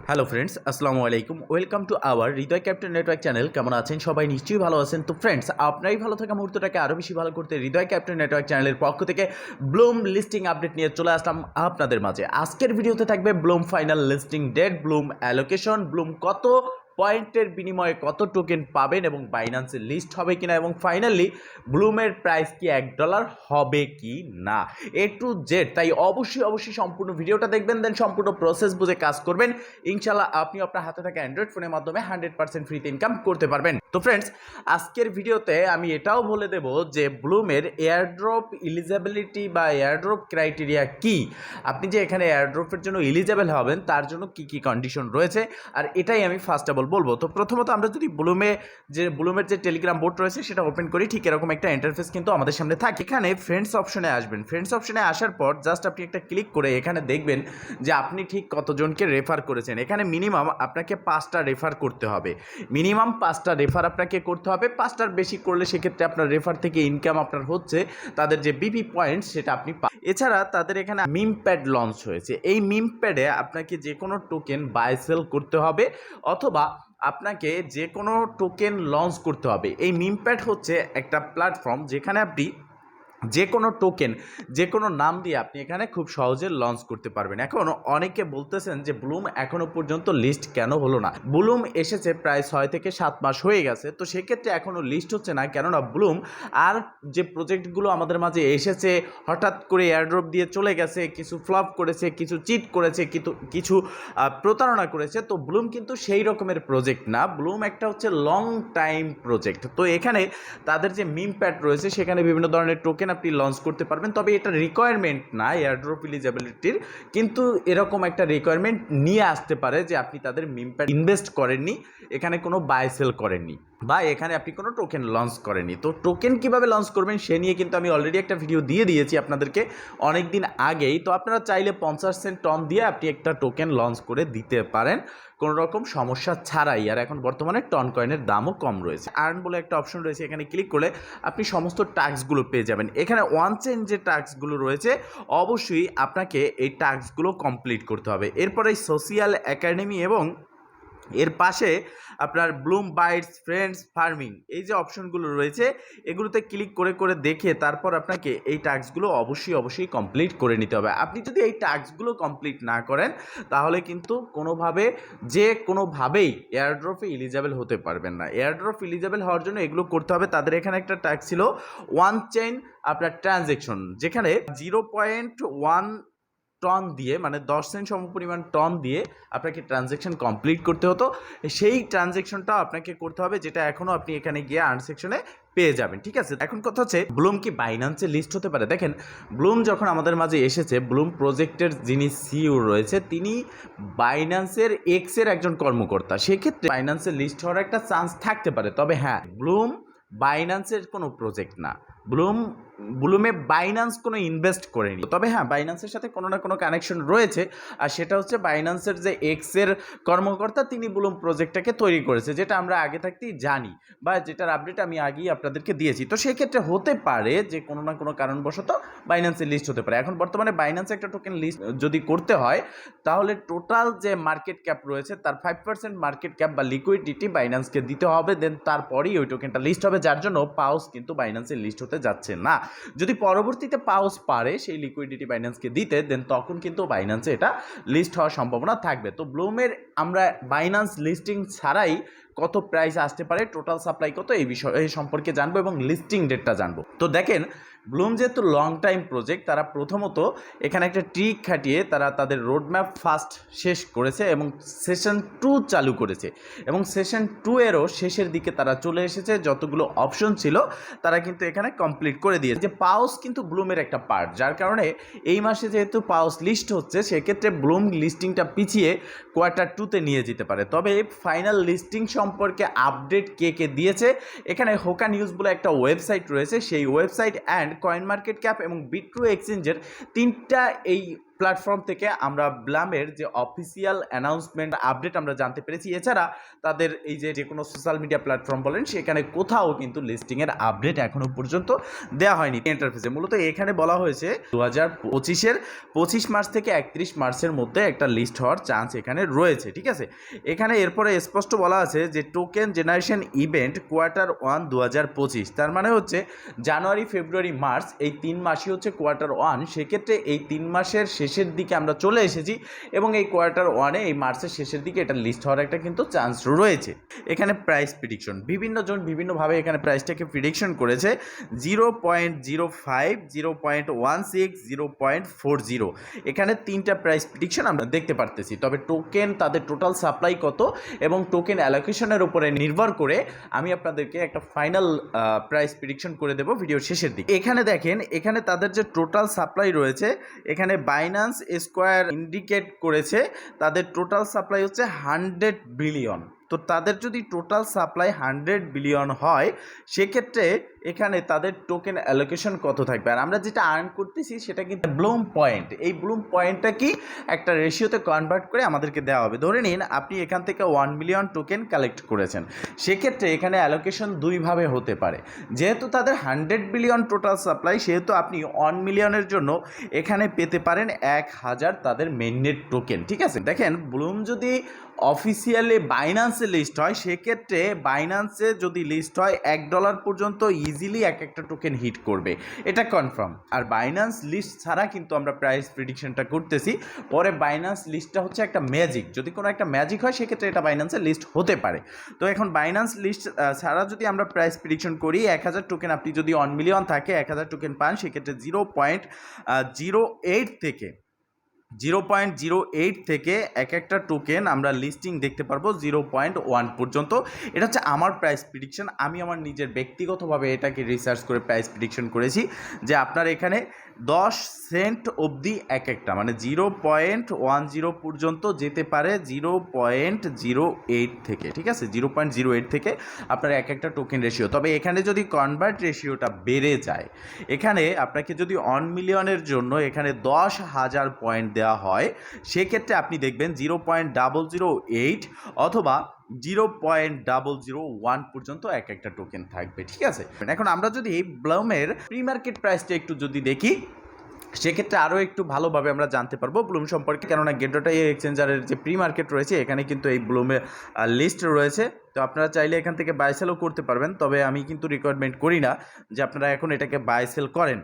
Hello friends, আসসালামু আলাইকুম। Welcome to our Hridoy captain network channel. কেমন আছেন সবাই? নিশ্চয়ই ভালো আছেন। তো ফ্রেন্ডস, আপনারই ভালো থাকা মুহূর্তটাকে আরও বেশি ভালো করতে হৃদয় ক্যাপ্টেন নেটওয়ার্ক চ্যানেলের পক্ষ থেকে ব্লুম লিস্টিং আপডেট নিয়ে চলে আসলাম আপনাদের মাঝে। আজকের ভিডিওতে থাকবে bloom final listing date, bloom allocation, bloom কত পয়েন্টের বিনিময়ে কত টোকেন পাবেন এবং বাইন্যান্সের লিস্ট হবে কিনা, এবং ফাইনালি ব্লুমের প্রাইস কি $1 হবে কি না, এ টু জেড। তাই অবশ্যই সম্পূর্ণ ভিডিওটা দেখবেন, দেন সম্পূর্ণ প্রসেস বুঝে কাজ করবেন। ইনশাল্লাহ আপনি আপনার হাতে থাকা অ্যান্ড্রয়েড ফোনের মাধ্যমে 100% ফ্রিতে ইনকাম করতে পারবেন। তো ফ্রেন্ডস, আজকের ভিডিওতে আমি এটাও বলে দেব যে ব্লুমের এয়ারড্রপ ইলিজিবিলিটি বা এয়ারড্রপ ক্রাইটেরিয়া কি। আপনি যে এখানে এয়ারড্রপের জন্য ইলিজিবল হবেন তার জন্য কি কি কন্ডিশন রয়েছে, আর এটাই আমি ফার্স্ট অফ অল বলবো। তো প্রথমত আমরা যদি ব্লুমের যে টেলিগ্রাম বোর্ড রয়েছে সেটা ওপেন করি, ঠিক এরকম একটা ইন্টারফেস কিন্তু আমাদের সামনে থাকে। এখানে ফ্রেন্ডস অপশনে আসবেন। ফ্রেন্ডস অপশনে আসার পর জাস্ট আপনি একটা ক্লিক করে এখানে দেখবেন যে আপনি ঠিক কতজনকে রেফার করেছেন। এখানে মিনিমাম আপনাকে 5টা রেফার করতে হবে। মিনিমাম 5টা রেফার আপনাকে করতে হবে। 5টার বেশি করলে সেক্ষেত্রে আপনার রেফার থেকে ইনকাম আপনার হচ্ছে তাদের যে বিপি পয়েন্টস সেটা আপনি এছাড়া তাদের এখানে মিম প্যাড লঞ্চ হয়েছে। এই মিম প্যাডে আপনাকে যে কোনো টোকেন বাই সেল করতে হবে অথবা আপনাকে যে কোনো টোকেন লঞ্চ করতে হবে। এই মিম প্যাড হচ্ছে একটা প্ল্যাটফর্ম যেখানে আপনি যে কোনো টোকেন যে কোনো নাম দিয়ে আপনি এখানে খুব সহজে লঞ্চ করতে পারবেন। এখন অনেকে বলতেছেন যে ব্লুম এখনও পর্যন্ত লিস্ট কেন হলো না। ব্লুম এসেছে প্রায় 6 থেকে 7 মাস হয়ে গেছে, তো সেক্ষেত্রে এখনও লিস্ট হচ্ছে না। কেননা ব্লুম আর যে প্রজেক্টগুলো আমাদের মাঝে এসেছে হঠাৎ করে এয়ারড্রপ দিয়ে চলে গেছে, কিছু ফ্লপ করেছে, কিছু চিট করেছে, কিছু প্রতারণা করেছে। তো ব্লুম কিন্তু সেই রকমের প্রজেক্ট না। ব্লুম একটা হচ্ছে লং টাইম প্রজেক্ট। তো এখানে তাদের যে মিম প্যাড রয়েছে সেখানে বিভিন্ন ধরনের টোকেন আপনি লঞ্চ করতে পারবেন, তবে এটা রিকোয়ারমেন্ট না এয়ারড্রপ এলিজিবিলিটির, কিন্তু এরকম একটা রিকোয়ারমেন্ট নিয়ে আসতে পারে যে আপনি তাদের মিম প্যাড ইনভেস্ট করেননি, এখানে কোনো বাই সেল করেননি বা এখানে আপনি কোনো টোকেন লঞ্চ করেননি। তো টোকেন কিভাবে লঞ্চ করবেন সে নিয়ে কিন্তু আমি অলরেডি একটা ভিডিও দিয়ে দিয়েছি আপনাদেরকে অনেক দিন আগেই। তো আপনারা চাইলে 50 সেন্ট টন দিয়ে আপনি একটা টোকেন লঞ্চ করে দিতে পারেন কোনো রকম সমস্যা ছাড়াই। আর এখন বর্তমানে টন কয়েনের দামও কম রয়েছে। আর্ন বলে একটা অপশন রয়েছে, এখানে ক্লিক করলে আপনি সমস্ত টাস্কগুলো পেয়ে যাবেন। এখানে ওয়ান চেইন যে টাস্কগুলো রয়েছে অবশ্যই আপনাকে এই টাস্কগুলো কমপ্লিট করতে হবে। এরপরে সোশিয়াল একাডেমি এবং এর পাশে আপনার ব্লুম বাইটস ফ্রেন্ডস ফার্মিং এই যে অপশনগুলো রয়েছে এগুলোতে ক্লিক করে দেখে তারপর আপনাকে এই টাস্কগুলো অবশ্যই কমপ্লিট করে নিতে হবে। আপনি যদি এই টাস্কগুলো কমপ্লিট না করেন তাহলে কিন্তু কোনোভাবেই এয়ারড্রপে এলিজিবল হতে পারবেন না। এয়ারড্রপ এলিজিবল হওয়ার জন্য এগুলো করতে হবে। তাদের এখানে একটা টাস্ক ছিল ওয়ান চেইন আপনার ট্রানজ্যাকশন, যেখানে 0.1 টন দিয়ে মানে 10 সেন্ট সমপরিমাণ টন দিয়ে আপনাকে ট্রানজ্যাকশন কমপ্লিট করতে হতো। সেই ট্রানজ্যাকশনটাও আপনাকে করতে হবে, যেটা এখনও আপনি এখানে গিয়ে আর্ন সেকশনে পেয়ে যাবেন। ঠিক আছে, এখন কথা হচ্ছে ব্লুম কি বাইন্যান্সে লিস্ট হতে পারে। দেখেন, ব্লুম যখন আমাদের মাঝে এসেছে, ব্লুম প্রজেক্টের যিনি সিইও রয়েছে তিনি বাইন্যান্সের এক্সের একজন কর্মকর্তা। সেক্ষেত্রে বাইন্যান্সের লিস্ট হওয়ার একটা চান্স থাকতে পারে। তবে হ্যাঁ, ব্লুম বাইন্যান্সের কোনো প্রজেক্ট না। ব্লুমে বাইন্যান্স কোনো ইনভেস্ট করেনি। তবে হ্যাঁ, বাইন্যান্সের সাথে কোনো না কোনো কানেকশন রয়েছে, আর সেটা হচ্ছে বাইন্যান্সের যে এক্সের কর্মকর্তা তিনি ব্লুম প্রজেক্টটাকে তৈরি করেছে, যেটা আমরা আগে থাকতেই জানি বা যেটার আপডেট আমি আগেই আপনাদেরকে দিয়েছি। তো সেক্ষেত্রে হতে পারে যে কোনো না কোনো কারণবশত বাইন্যান্সের লিস্ট হতে পারে। এখন বর্তমানে বাইন্যান্সে একটা টোকেন লিস্ট যদি করতে হয় তাহলে টোটাল যে মার্কেট ক্যাপ রয়েছে তার 5% মার্কেট ক্যাপ বা লিকুইডিটি বাইন্যান্সকে দিতে হবে, দেন তারপরেই ওই টোকেনটা লিস্ট হবে, যার জন্য পাউস কিন্তু বাইন্যান্সের লিস্ট হতে যাচ্ছে না। যদি পরবর্তীতে পাউস পারে সেই লিকুইডিটি বাইন্যান্সকে দিতে, দেন তখন কিন্তু বাইন্যান্সে এটা লিস্ট হওয়ার সম্ভাবনা থাকবে। তো ব্লুমের আমরা বাইন্যান্স লিস্টিং ছাড়াই কত প্রাইস আসতে পারে, টোটাল সাপ্লাই কত, এই সম্পর্কে জানবো এবং লিস্টিং ডেটটা জানবো। তো দেখেন, ব্লুম যেহেতু লং টাইম প্রজেক্ট, তারা প্রথমত এখানে একটা ট্রিক খাটিয়ে তারা তাদের রোডম্যাপ ফার্স্ট শেষ করেছে এবং সেশন 2 চালু করেছে, এবং সেশন 2 এরও শেষের দিকে তারা চলে এসেছে। যতগুলো অপশন ছিল তারা কিন্তু এখানে কমপ্লিট করে দিয়েছে। যে পাউস কিন্তু ব্লুমের একটা পার্ট, যার কারণে এই মাসে যেহেতু পাউস লিস্ট হচ্ছে সেক্ষেত্রে ব্লুম লিস্টিংটা পিছিয়ে Q2 নিয়ে যেতে পারে। তবে ফাইনাল লিস্টিং সম্পর্কে আপডেট কে দিয়েছে, এখানে হোকা নিউজ বলে একটা ওয়েবসাইট রয়েছে, সেই website and coin market cap এবং বিট্রু এক্সচেঞ্জের 3টা এই প্ল্যাটফর্ম থেকে আমরা ব্লামের যে অফিসিয়াল অ্যানাউন্সমেন্ট আপডেট আমরা জানতে পেরেছি। এছাড়া তাদের এই যে কোনো সোশ্যাল মিডিয়া প্ল্যাটফর্ম বলেন সেখানে কোথাও কিন্তু লিস্টিংয়ের আপডেট এখনও পর্যন্ত দেওয়া হয়নি ইন্টারফেসে। মূলত এখানে বলা হয়েছে 2025-এর 25 মার্চ থেকে 31 মার্চের মধ্যে একটা লিস্ট হওয়ার চান্স এখানে রয়েছে, ঠিক আছে। এখানে এরপরে স্পষ্ট বলা আছে যে টোকেন জেনারেশন ইভেন্ট Q1 2025, তার মানে হচ্ছে জানুয়ারি, ফেব্রুয়ারি, মার্চ এই 3 মাসই হচ্ছে Q1। সেক্ষেত্রে এই 3 মাসের শেষের দিকে আমরা চলে এসেছি এবং এই Q1-এ এই মার্চের শেষের দিকে এটা লিস্ট হওয়ার একটা কিন্তু চান্স রয়েছে। এখানে প্রাইস প্রিডিকশন বিভিন্নজন বিভিন্নভাবে এখানে প্রাইসটাকে প্রিডিকশন করেছে। 0.05, 0.16, 0.40 এখানে 3টা প্রাইস প্রিডিকশন আমরা দেখতে পারতেছি। তবে টোকেন তাদের টোটাল সাপ্লাই কত এবং টোকেন অ্যালোকেশনের উপরে নির্ভর করে আমি আপনাদেরকে একটা ফাইনাল প্রাইস প্রিডিকশন করে দেব ভিডিওর শেষের দিকে। এখানে দেখেন, এখানে তাদের যে টোটাল সাপ্লাই রয়েছে, এখানে বাইন্যান্স স্কোয়ার ইন্ডিকেট করেছে তাদের টোটাল সাপ্লাই হচ্ছে 100 বিলিয়ন। তো তাদের যদি টোটাল সাপ্লাই 100 বিলিয়ন হয় সেক্ষেত্রে এখানে তাদের টোকেন অ্যালোকেশন কত থাকবে। আর আমরা যেটা আর্ন করতেছি সেটা কিন্তু ব্লুম পয়েন্ট। এই ব্লুম পয়েন্টটা কি একটা রেশিওতে কনভার্ট করে আমাদেরকে দেওয়া হবে। ধরে নিন আপনি এখান থেকে 1 মিলিয়ন টোকেন কালেক্ট করেছেন, সেক্ষেত্রে এখানে অ্যালোকেশন দুইভাবে হতে পারে। যেহেতু তাদের 100 বিলিয়ন টোটাল সাপ্লাই, সেহেতু আপনি 1 মিলিয়নের জন্য এখানে পেতে পারেন 1000 তাদের মেইননেট টোকেন, ঠিক আছে। দেখেন, ব্লুম যদি অফিসিয়ালি বাইন্যান্সে লিস্ট হয় সেক্ষেত্রে বাইন্যান্সে যদি লিস্ট হয় $1 পর্যন্ত ইজিলি একটা টোকেন হিট করবে, এটা কনফার্ম। আর বাইন্যান্স লিস্ট ছাড়া কিন্তু আমরা প্রাইস প্রিডিকশনটা করতেছি। পরে বাইন্যান্স লিস্টটা হচ্ছে একটা ম্যাজিক, যদি কোনো একটা ম্যাজিক হয় সেক্ষেত্রে এটা বাইন্যান্সের লিস্ট হতে পারে। তো এখন বাইন্যান্স লিস্ট ছাড়া যদি আমরা প্রাইস প্রিডিকশন করি, 1000 টোকেন আপনি যদি 1 মিলিয়ন থাকে 1000 টোকেন পান, সেক্ষেত্রে 0.08 থেকে 0.08 থেকে একটা টোকেন আমরা লিস্টিং দেখতে পারবো 0.1 পর্যন্ত। এটা হচ্ছে আমার প্রাইস প্রিডিকশন। আমি আমার নিজের ব্যক্তিগতভাবে এটাকে রিসার্চ করে প্রাইস প্রিডিকশন করেছি যে আপনার এখানে 10 সেন্ট অবধি একটা মানে 0.10 পর্যন্ত যেতে পারে 0.08 থেকে, ঠিক আছে। 0.08 থেকে আপনার একটা টোকেন রেশিও। তবে এখানে যদি কনভার্ট রেশিওটা বেড়ে যায়, এখানে আপনাকে যদি 1 মিলিয়নের জন্য এখানে 10,000 পয়েন্ট দেওয়া হয়, সেক্ষেত্রে আপনি দেখবেন 0.008 অথবা 0.001 পর্যন্ত একটা টোকেন থাকবে, ঠিক আছে। এখন আমরা যদি ব্লুমের প্রি মার্কেট প্রাইসটা একটু যদি দেখি, সেক্ষেত্রে আরও একটু ভালোভাবে আমরা জানতে পারবো ব্লুম সম্পর্কে। কেননা গেট.আই এক্সচেঞ্জারের যে প্রি মার্কেট রয়েছে এখানে কিন্তু এই ব্লুমের লিস্ট রয়েছে। তো আপনারা চাইলে এখান থেকে বাই সেলও করতে পারবেন, তবে আমি কিন্তু রিকমেন্ড করি না যে আপনারা এখন এটাকে বাই সেল করেন।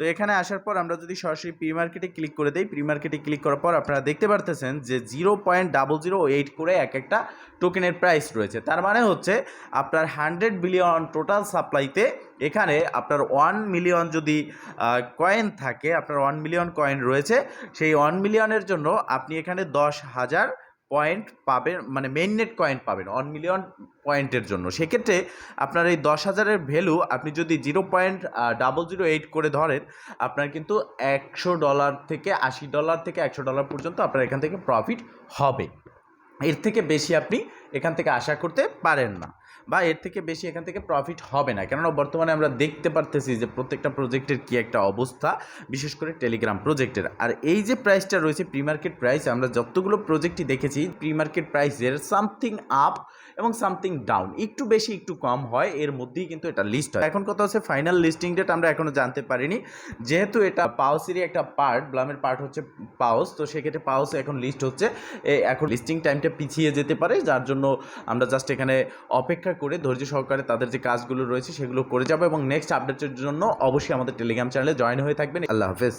তো এখানে আসার পর আমরা যদি সরাসরি প্রি মার্কেটে ক্লিক করে দিই, প্রি মার্কেটে ক্লিক করার পর আপনারা দেখতে পারতেছেন যে 0.008 করে একটা টোকেনের প্রাইস রয়েছে। তার মানে হচ্ছে আপনার 100 বিলিয়ন টোটাল সাপ্লাইতে এখানে আপনার 1 মিলিয়ন যদি কয়েন থাকে, আপনার 1 মিলিয়ন কয়েন রয়েছে, সেই 1 মিলিয়নের জন্য আপনি এখানে 10,000 পয়েন্ট পাবেন, মানে মেইননেট কয়েন পাবেন 1 মিলিয়ন পয়েন্টের জন্য। সেক্ষেত্রে আপনার এই 10,000-এর ভ্যালু আপনি যদি 0.008 করে ধরেন, আপনার কিন্তু $100 থেকে $80 থেকে $100 পর্যন্ত আপনার এখান থেকে প্রফিট হবে। এর থেকে বেশি আপনি এখান থেকে আশা করতে পারেন না, বা এর থেকে বেশি এখান থেকে প্রফিট হবে না। কেননা বর্তমানে আমরা দেখতে পারতেছি যে প্রত্যেকটা প্রজেক্টের কী একটা অবস্থা, বিশেষ করে টেলিগ্রাম প্রজেক্টের। আর এই যে প্রাইসটা রয়েছে প্রি মার্কেট প্রাইস, আমরা যতগুলো প্রজেক্টই দেখেছি প্রি মার্কেট প্রাইসের সামথিং আপ এবং সামথিং ডাউন, একটু বেশি একটু কম হয়, এর মধ্যেই কিন্তু এটা লিস্ট হয়। এখন কথা হচ্ছে ফাইনাল লিস্টিং ডেট আমরা এখনও জানতে পারিনি, যেহেতু এটা পাউসেরই একটা পার্ট, ব্লামের পার্ট হচ্ছে পাউস। তো সেক্ষেত্রে পাউস এখন লিস্ট হচ্ছে, এখন লিস্টিং টাইমটা পিছিয়ে যেতে পারে, যার জন্য আমরা জাস্ট এখানে অপেক্ষা করে ধৈর্য সহকারে তাদের যে কাজগুলো রয়েছে সেগুলো করে যাবো এবং নেক্সট আপডেটের জন্য অবশ্যই আমাদের টেলিগ্রাম চ্যানেলে জয়েন হয়ে থাকবেন। আল্লাহ হাফেজ।